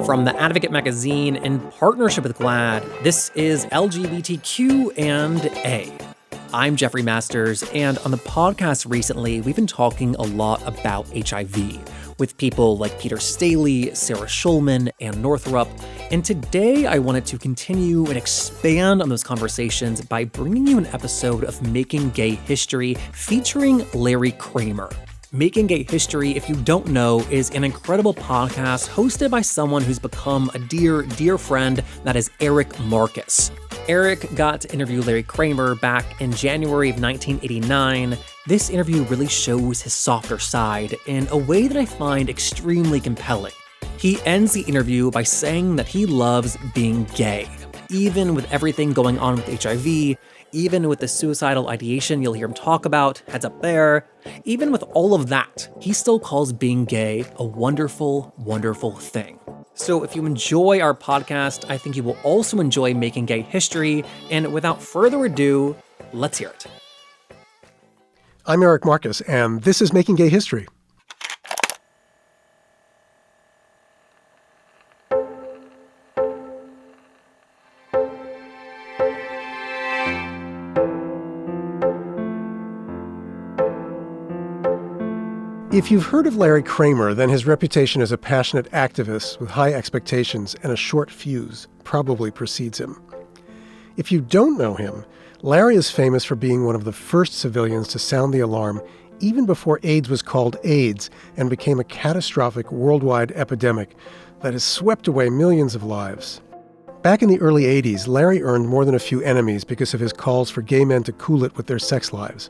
From the Advocate magazine in partnership with GLAAD, this is LGBTQ&A. I'm Jeffrey Masters, and on the podcast recently, we've been talking a lot about HIV with people like Peter Staley, Sarah Schulman, and Northrup. And today I wanted to continue and expand on those conversations by bringing you an episode of Making Gay History featuring Larry Kramer. Making Gay History, if you don't know, is an incredible podcast hosted by someone who's become a dear, dear friend, that is Eric Marcus. Eric got to interview Larry Kramer back in January of 1989. This interview really shows his softer side in a way that I find extremely compelling. He ends the interview by saying that he loves being gay. Even with everything going on with HIV, even with the suicidal ideation you'll hear him talk about, heads up there, even with all of that, he still calls being gay a wonderful, wonderful thing. So if you enjoy our podcast, I think you will also enjoy Making Gay History. And without further ado, let's hear it. I'm Eric Marcus, and this is Making Gay History. If you've heard of Larry Kramer, then his reputation as a passionate activist with high expectations and a short fuse probably precedes him. If you don't know him, Larry is famous for being one of the first civilians to sound the alarm even before AIDS was called AIDS and became a catastrophic worldwide epidemic that has swept away millions of lives. Back in the early 80s, Larry earned more than a few enemies because of his calls for gay men to cool it with their sex lives.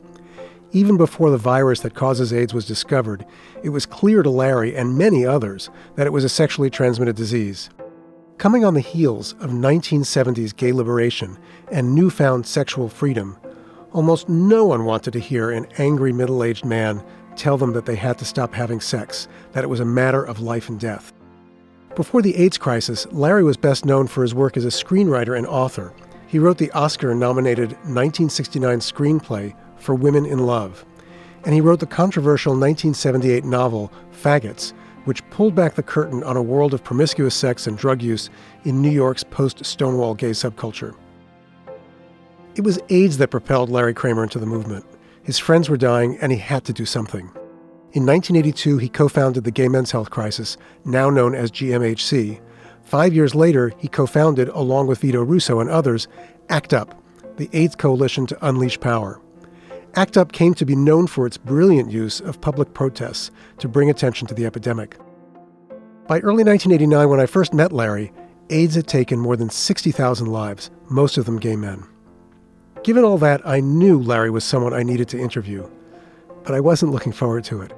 Even before the virus that causes AIDS was discovered, it was clear to Larry and many others that it was a sexually transmitted disease. Coming on the heels of 1970s gay liberation and newfound sexual freedom, almost no one wanted to hear an angry middle-aged man tell them that they had to stop having sex, that it was a matter of life and death. Before the AIDS crisis, Larry was best known for his work as a screenwriter and author. He wrote the Oscar-nominated 1969 screenplay For Women in Love, and he wrote the controversial 1978 novel Faggots, which pulled back the curtain on a world of promiscuous sex and drug use in New York's post-Stonewall gay subculture. It was AIDS that propelled Larry Kramer into the movement. His friends were dying, and he had to do something. In 1982, he co-founded the Gay Men's Health Crisis, now known as GMHC. 5 years later, he co-founded, along with Vito Russo and others, ACT UP, the AIDS Coalition to Unleash Power. ACT UP came to be known for its brilliant use of public protests to bring attention to the epidemic. By early 1989, when I first met Larry, AIDS had taken more than 60,000 lives, most of them gay men. Given all that, I knew Larry was someone I needed to interview, but I wasn't looking forward to it.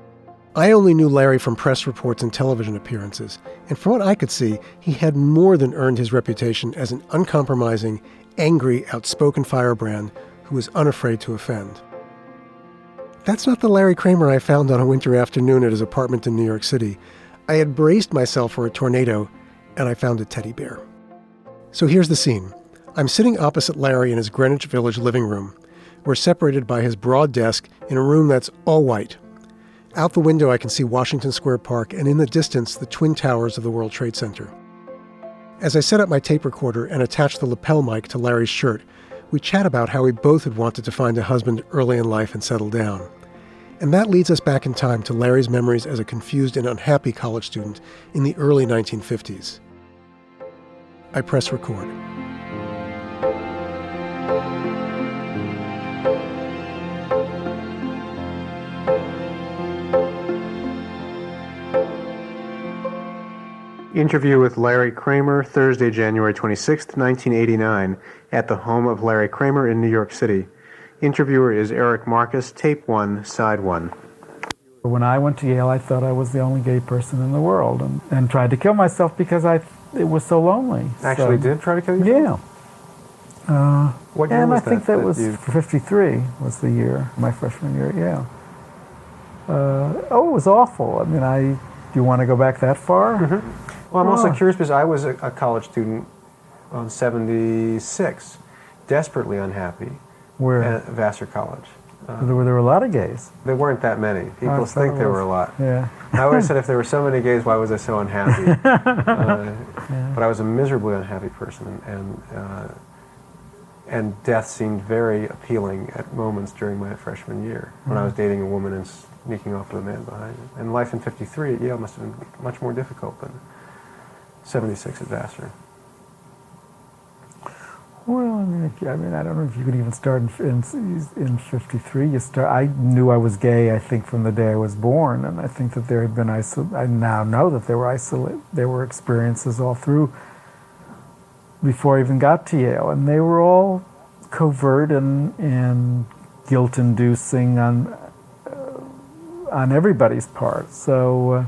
I only knew Larry from press reports and television appearances, and from what I could see, he had more than earned his reputation as an uncompromising, angry, outspoken firebrand who was unafraid to offend. That's not the Larry Kramer I found on a winter afternoon at his apartment in New York City. I had braced myself for a tornado, and I found a teddy bear. So here's the scene. I'm sitting opposite Larry in his Greenwich Village living room. We're separated by his broad desk in a room that's all white. Out the window I can see Washington Square Park, and in the distance, the Twin Towers of the World Trade Center. As I set up my tape recorder and attach the lapel mic to Larry's shirt, we chat about how we both had wanted to find a husband early in life and settle down. And that leads us back in time to Larry's memories as a confused and unhappy college student in the early 1950s. I press record. Interview with Larry Kramer, Thursday, January 26, 1989, at the home of Larry Kramer in New York City. Interviewer is Eric Marcus, tape 1, side 1. When I went to Yale, I thought I was the only gay person in the world and tried to kill myself because it was so lonely. Actually did try to kill yourself? Yeah. What year and was I think that was you... 53 was the year, my freshman year at Yale. It was awful. I mean, do you want to go back that far? Mm-hmm. Well, I'm also curious because I was a college student on 76, desperately unhappy. Where? At Vassar College. There were a lot of gays. There weren't that many. People think there were a lot. Yeah. I always said if there were so many gays, why was I so unhappy? But I was a miserably unhappy person, and death seemed very appealing at moments during my freshman year when I was dating a woman and sneaking off with a man behind me. And life in '53 at Yale must have been much more difficult than '76 at Vassar. Well, I mean, I don't know if you could even start in '53. I knew I was gay, I think, from the day I was born, and I think that there had been I now know that there were experiences all through before I even got to Yale, and they were all covert and guilt-inducing on everybody's part. So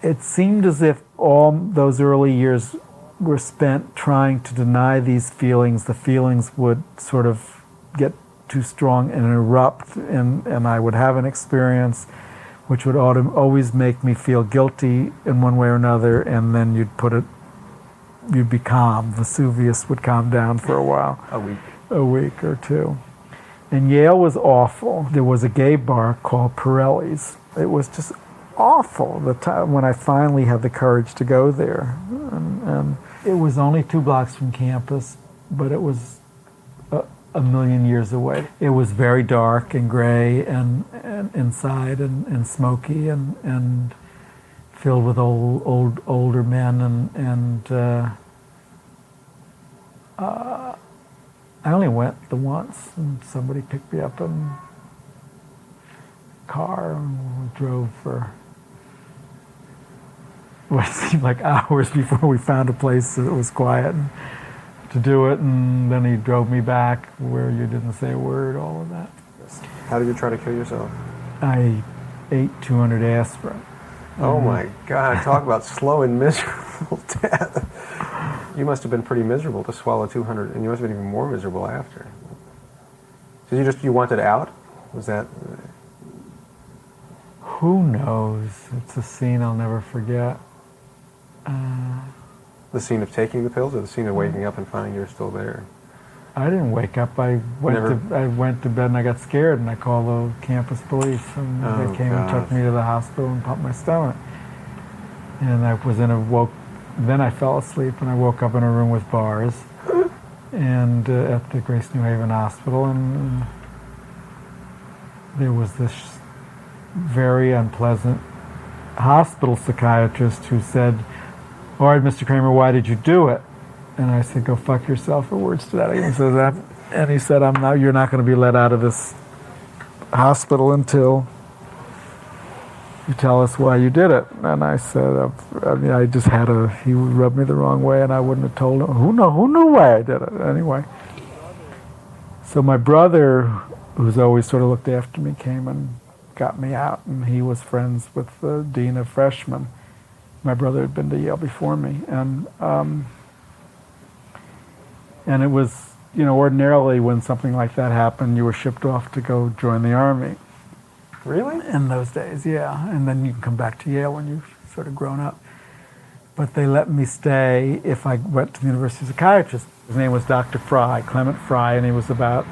it seemed as if all those early years were spent trying to deny these feelings. The feelings would sort of get too strong and erupt, and I would have an experience which would always make me feel guilty in one way or another, and then you'd be calm. Vesuvius would calm down for a while. A week or two. And Yale was awful. There was a gay bar called Pirelli's. It was just awful the time when I finally had the courage to go there. And it was only 2 blocks from campus, but it was a million years away. It was very dark and gray and inside and smoky and filled with older men and I only went the once, and somebody picked me up in a car and we drove for what seemed like hours before we found a place that was quiet to do it, and then he drove me back where you didn't say a word, all of that. How did you try to kill yourself? I ate 200 aspirin. Oh my God, talk about slow and miserable death. You must have been pretty miserable to swallow 200, and you must have been even more miserable after. Did you wanted out? Was that... Who knows? It's a scene I'll never forget. The scene of taking the pills, or the scene of waking up and finding you're still there? I didn't wake up. I went to bed and I got scared, and I called the campus police, and they came and took me to the hospital and pumped my stomach. And I was then I fell asleep, and I woke up in a room with bars, and at the Grace New Haven Hospital, and there was this very unpleasant hospital psychiatrist who said, "All right, Mr. Kramer, why did you do it?" And I said, "Go fuck yourself," or words to that. He said that, and he said, "You're not going to be let out of this hospital until you tell us why you did it." And I said, I just he rubbed me the wrong way, and I wouldn't have told him. Who knew why I did it anyway? So my brother, who's always sort of looked after me, came and got me out, and he was friends with the dean of freshmen. My brother had been to Yale before me, and it was, ordinarily when something like that happened, you were shipped off to go join the army. Really? In those days, yeah. And then you can come back to Yale when you've sort of grown up. But they let me stay if I went to the university psychiatrist. His name was Dr. Fry, Clement Fry, and he was about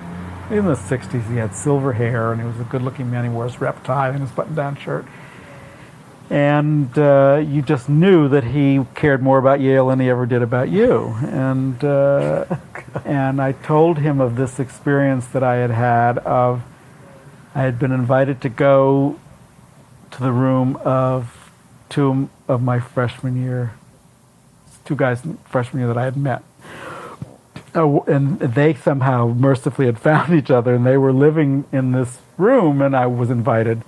in the 60s. He had silver hair, and he was a good-looking man. He wore his rep tie and his button-down shirt. And you just knew that he cared more about Yale than he ever did about you. And and I told him of this experience that I had I had been invited to go to the room of 2 of my freshman year, 2 guys freshman year that I had met. And they somehow mercifully had found each other, and they were living in this room, and I was invited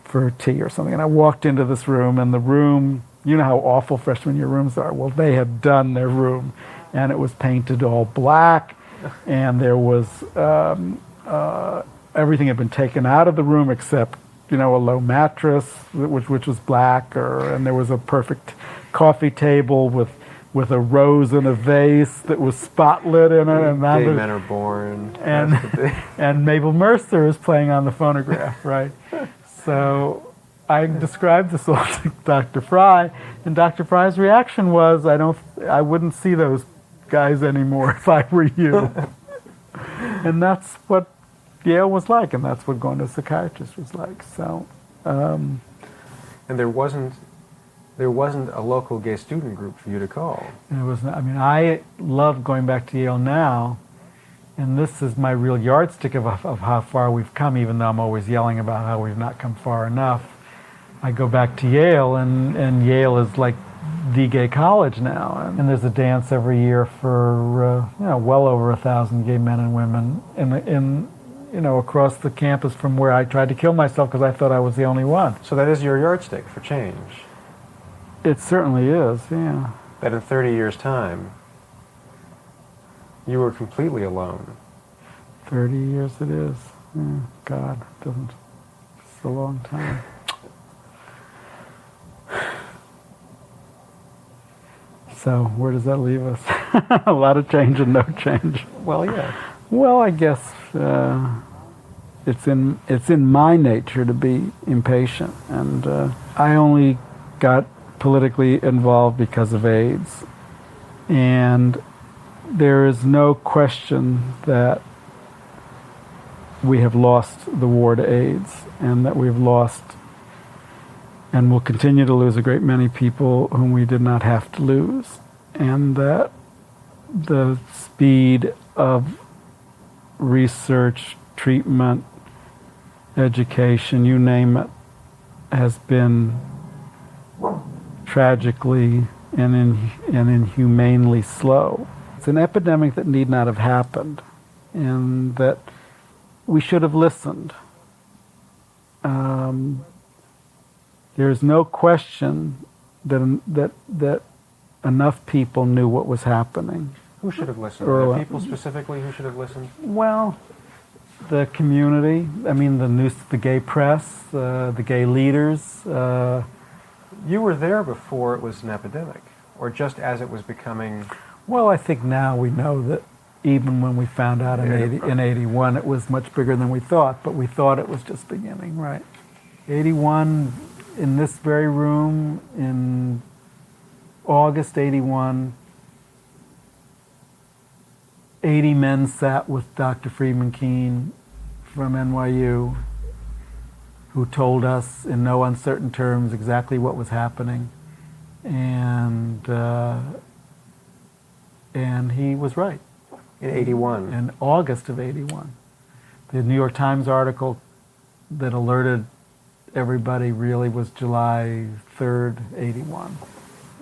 for tea or something. And I walked into this room, and the room, you know how awful freshman year rooms are. Well, they had done their room, and it was painted all black, and there was everything had been taken out of the room except, a low mattress, which was black, and there was a perfect coffee table with a rose in a vase that was spotlit in it. And gay men are born. And Mabel Mercer is playing on the phonograph, right? So I described this all to Dr. Fry, and Dr. Fry's reaction was, I wouldn't see those guys anymore if I were you. And that's what Yale was like, and that's what going to a psychiatrist was like. So, and there wasn't a local gay student group for you to call. and it was. I mean, I love going back to Yale now, and this is my real yardstick of how far we've come. Even though I'm always yelling about how we've not come far enough, I go back to Yale, and Yale is like the gay college now, and there's a dance every year for well over 1,000 gay men and women in across the campus from where I tried to kill myself because I thought I was the only one. So that is your yardstick for change. It certainly is, yeah. That in 30 years' time, you were completely alone. 30 years it is. Yeah, God, it doesn't. It's a long time. So where does that leave us? A lot of change and no change. Well, yeah. Well, I guess it's in my nature to be impatient, and I only got politically involved because of AIDS, and there is no question that we have lost the war to AIDS, and that we've lost and will continue to lose a great many people whom we did not have to lose, and that the speed of research, treatment, education, you name it, has been tragically and inhumanely slow. It's an epidemic that need not have happened, and that we should have listened. There's no question that enough people knew what was happening. Who should have listened? The people specifically who should have listened? Well, the community. I mean, the gay press, the gay leaders. You were there before it was an epidemic, or just as it was becoming. Well, I think now we know that even when we found out in 81, it was much bigger than we thought, but we thought it was just beginning, right? 81, in this very room, in August 81, 80 men sat with Dr. Friedman Keene from NYU, who told us in no uncertain terms exactly what was happening, and he was right. In 81? In August of 81. The New York Times article that alerted everybody really was July 3rd, 81.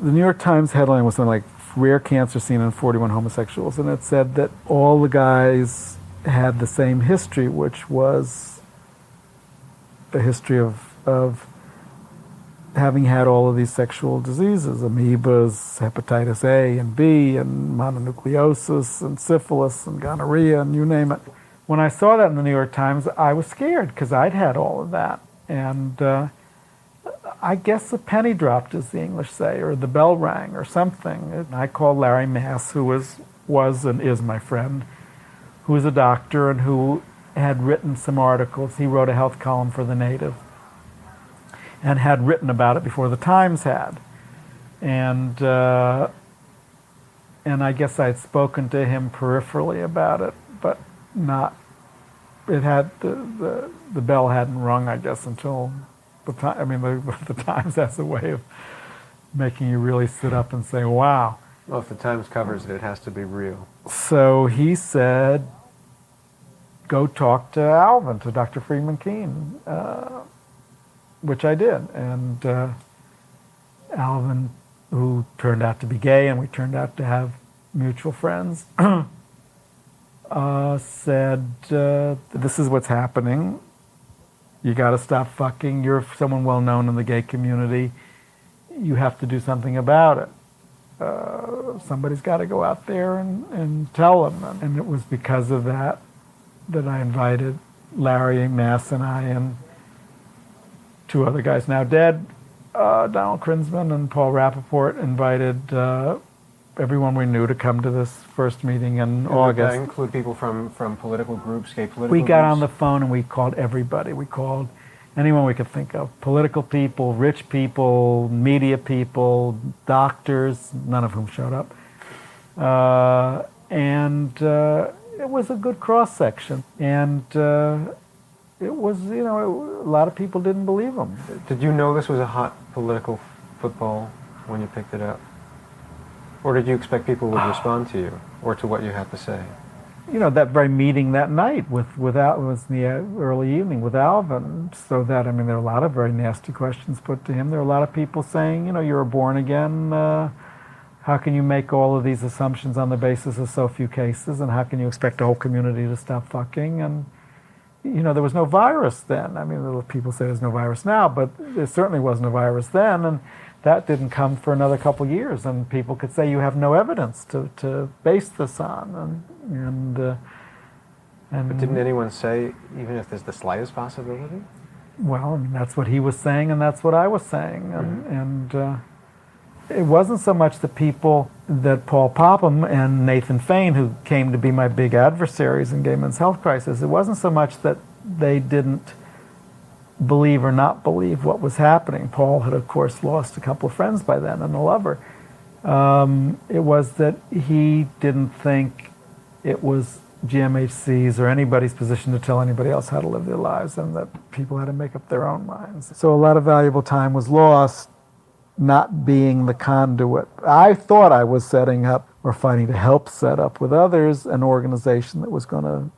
The New York Times headline was something like, "Rare cancer seen in 41 homosexuals," and it said that all the guys had the same history, which was a history of having had all of these sexual diseases, amoebas, hepatitis A and B, and mononucleosis, and syphilis, and gonorrhea, and you name it. When I saw that in the New York Times, I was scared, because I'd had all of that. And I guess the penny dropped, as the English say, or the bell rang, or something. And I called Larry Mass, who was and is my friend, who was a doctor and who had written some articles. He wrote a health column for The Native, and had written about it before the Times had. And I guess I'd spoken to him peripherally about it, but not. It had the bell hadn't rung, I guess, until the time. I mean, the Times has a way of making you really sit up and say, "Wow." Well, if the Times covers it, it has to be real. So he said, "Go talk to Alvin, to Dr. Friedman Keene," which I did. And Alvin, who turned out to be gay, and we turned out to have mutual friends, said, "This is what's happening. You got to stop fucking. You're someone well known in the gay community. You have to do something about it. Somebody's got to go out there and tell them." And it was because of that I invited Larry Mass and I and two other guys now dead, Donald Krinsman and Paul Rappaport, invited everyone we knew to come to this first meeting in August. Did that include people from political groups, gay political We got groups? on the phone and we called everybody. We called anyone we could think of. Political people, rich people, media people, doctors, none of whom showed up. it was a good cross-section. And it was, a lot of people didn't believe him. Did you know this was a hot political football when you picked it up? Or did you expect people would respond to you or to what you had to say? That very meeting that night with Al, it was in the early evening with Alvin, so that, there were a lot of very nasty questions put to him. There were a lot of people saying, you're born again, how can you make all of these assumptions on the basis of so few cases, and how can you expect the whole community to stop fucking? And, there was no virus then. People say there's no virus now, but there certainly wasn't a virus then, and that didn't come for another couple years, and people could say you have no evidence to base this on, But didn't anyone say, even if there's the slightest possibility? Well, that's what he was saying, and that's what I was saying, and it wasn't so much the people that Paul Popham and Nathan Fain, who came to be my big adversaries in gay men's health crisis, it wasn't so much that they didn't believe or not believe what was happening. Paul had, of course, lost a couple of friends by then and a lover. It was that he didn't think it was GMHC's or anybody's position to tell anybody else how to live their lives, and that people had to make up their own minds. So a lot of valuable time was lost not being the conduit. I thought I was setting up or fighting to help set up with others an organization that was going to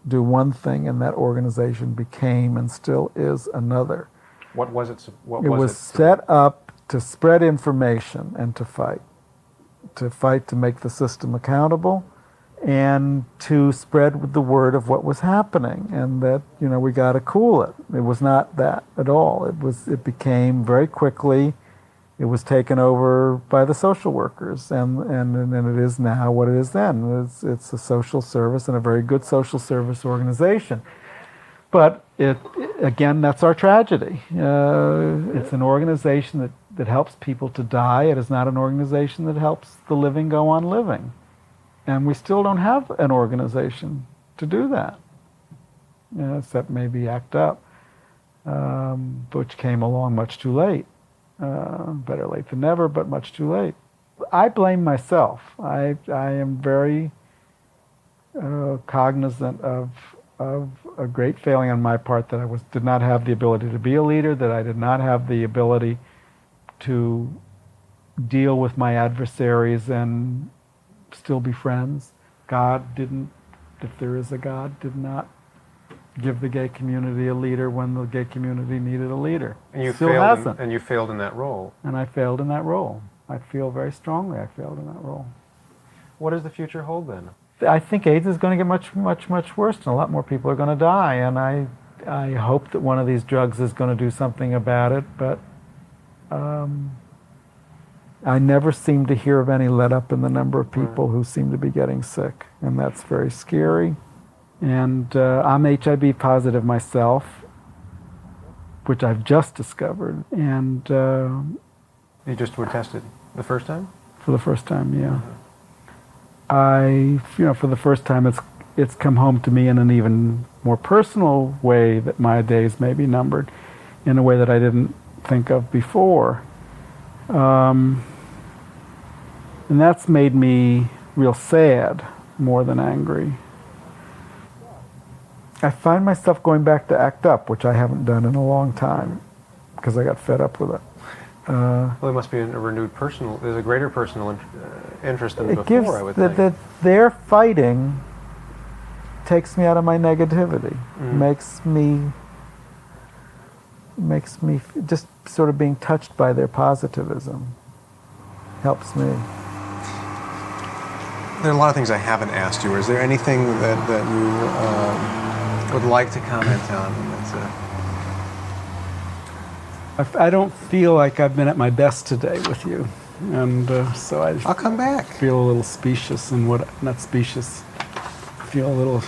do one thing, and that organization became and still is another. What was it? It was set up to spread information and to fight to make the system accountable, and to spread the word of what was happening, and that we got to cool it. It was not that at all. It became very quickly. It was taken over by the social workers, and it is now what it is then. It's a social service and a very good social service organization. But again, that's our tragedy. It's an organization that helps people to die. It is not an organization that helps the living go on living. And we still don't have an organization to do that, except maybe ACT UP, which came along much too late. Better late than never, but much too late. I blame myself. I am very cognizant of a great failing on my part, that I did not have the ability to be a leader, that I did not have the ability to deal with my adversaries and still be friends. God didn't, if there is a God, did not give the gay community a leader when the gay community needed a leader. And you still failed hasn't. And you failed in that role. And I failed in that role. I feel very strongly I failed in that role. What does the future hold then? I think AIDS is going to get much, much, much worse, and a lot more people are going to die. And I hope that one of these drugs is going to do something about it, but I never seem to hear of any let up in the number of people who seem to be getting sick, and that's very scary. And I'm HIV positive myself, which I've just discovered. And you just were tested the first time? For the first time, yeah. For the first time, it's come home to me in an even more personal way, that my days may be numbered in a way that I didn't think of before. And that's made me real sad more than angry. I find myself going back to ACT UP, which I haven't done in a long time, because I got fed up with it. Well, there must be there's a greater personal interest than before, gives, I would think. That their fighting takes me out of my negativity, makes me just sort of being touched by their positivism, helps me. There are a lot of things I haven't asked you. Is there anything that you would like to comment on? I don't feel like I've been at my best today with you, and so I'll come back. Feel a little specious in not specious. Feel a little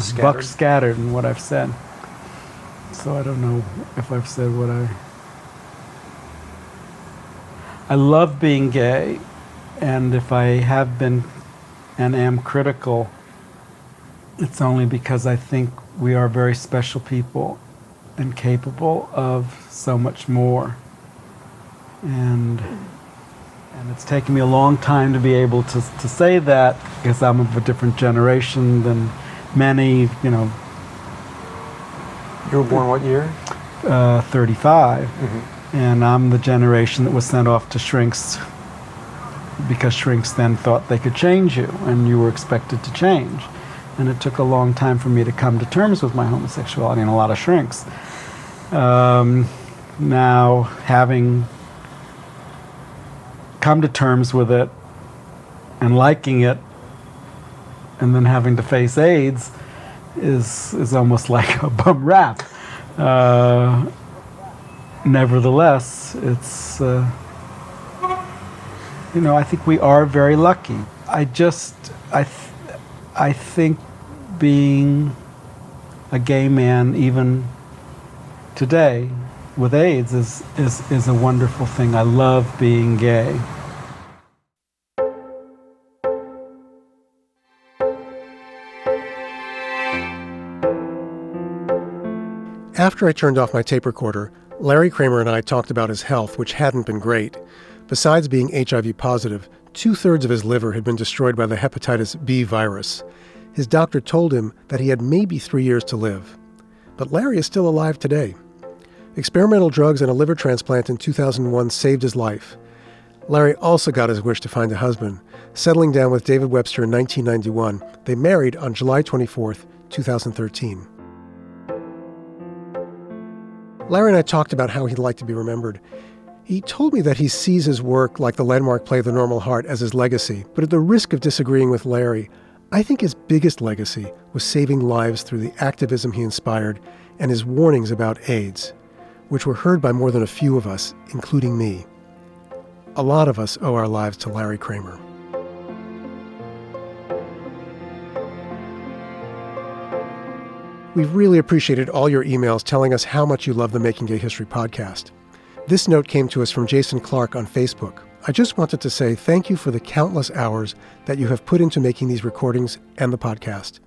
scattered in what I've said. So I don't know if I've said what I love being gay, and if I have been and am critical, it's only because I think we are very special people and capable of so much more. And And it's taken me a long time to be able to say that, because I'm of a different generation than many, You were born what year? 35. Mm-hmm. And I'm the generation that was sent off to shrinks because shrinks then thought they could change you, and you were expected to change. And it took a long time for me to come to terms with my homosexuality, and a lot of shrinks. Now, having come to terms with it and liking it, and then having to face AIDS is almost like a bum rap. Nevertheless, it's, I think we are very lucky. I think being a gay man, even today, with AIDS is a wonderful thing. I love being gay. After I turned off my tape recorder, Larry Kramer and I talked about his health, which hadn't been great. Besides being HIV positive, 2/3 of his liver had been destroyed by the hepatitis B virus. His doctor told him that he had maybe 3 years to live. But Larry is still alive today. Experimental drugs and a liver transplant in 2001 saved his life. Larry also got his wish to find a husband. Settling down with David Webster in 1991, they married on July 24th, 2013. Larry and I talked about how he'd like to be remembered. He told me that he sees his work, like the landmark play The Normal Heart, as his legacy. But at the risk of disagreeing with Larry, I think his biggest legacy was saving lives through the activism he inspired and his warnings about AIDS, which were heard by more than a few of us, including me. A lot of us owe our lives to Larry Kramer. We've really appreciated all your emails telling us how much you love the Making Gay History podcast. This note came to us from Jason Clark on Facebook. I just wanted to say thank you for the countless hours that you have put into making these recordings and the podcast.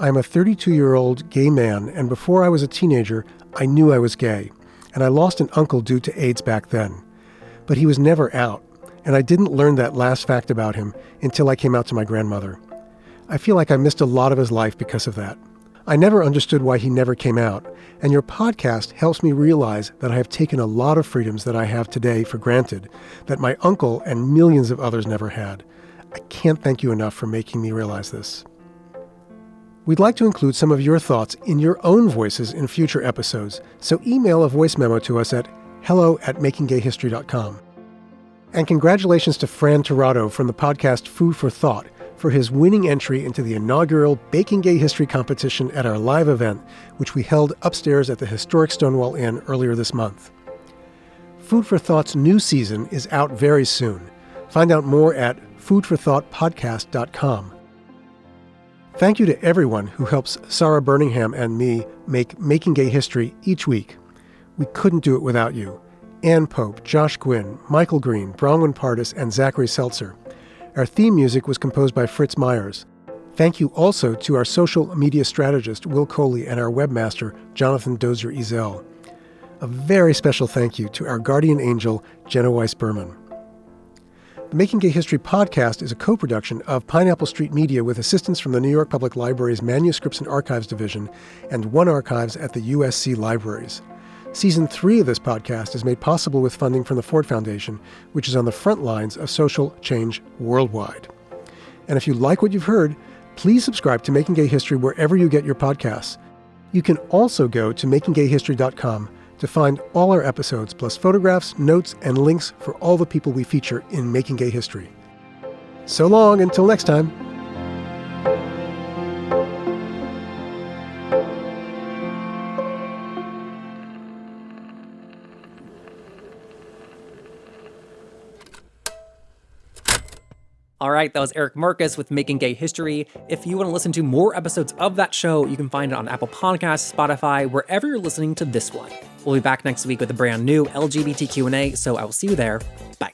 I am a 32-year-old gay man, and before I was a teenager, I knew I was gay, and I lost an uncle due to AIDS back then. But he was never out, and I didn't learn that last fact about him until I came out to my grandmother. I feel like I missed a lot of his life because of that. I never understood why he never came out, and your podcast helps me realize that I have taken a lot of freedoms that I have today for granted, that my uncle and millions of others never had. I can't thank you enough for making me realize this. We'd like to include some of your thoughts in your own voices in future episodes, so email a voice memo to us at hello@makinggayhistory.com. And congratulations to Fran Tirado from the podcast Food for Thought for his winning entry into the inaugural Baking Gay History competition at our live event, which we held upstairs at the historic Stonewall Inn earlier this month. Food for Thought's new season is out very soon. Find out more at foodforthoughtpodcast.com. Thank you to everyone who helps Sarah Birmingham and me make Making Gay History each week. We couldn't do it without you. Ann Pope, Josh Gwynn, Michael Green, Bronwyn Pardis, and Zachary Seltzer. Our theme music was composed by Fritz Myers. Thank you also to our social media strategist, Will Coley, and our webmaster, Jonathan Dozier-Ezel. A very special thank you to our guardian angel, Jenna Weiss-Berman. The Making Gay History podcast is a co-production of Pineapple Street Media with assistance from the New York Public Library's Manuscripts and Archives Division and One Archives at the USC Libraries. Season 3 of this podcast is made possible with funding from the Ford Foundation, which is on the front lines of social change worldwide. And if you like what you've heard, please subscribe to Making Gay History wherever you get your podcasts. You can also go to makinggayhistory.com to find all our episodes, plus photographs, notes, and links for all the people we feature in Making Gay History. So long, until next time. All right, that was Eric Marcus with Making Gay History. If you want to listen to more episodes of that show, you can find it on Apple Podcasts, Spotify, wherever you're listening to this one. We'll be back next week with a brand new LGBTQ&A, so I will see you there. Bye.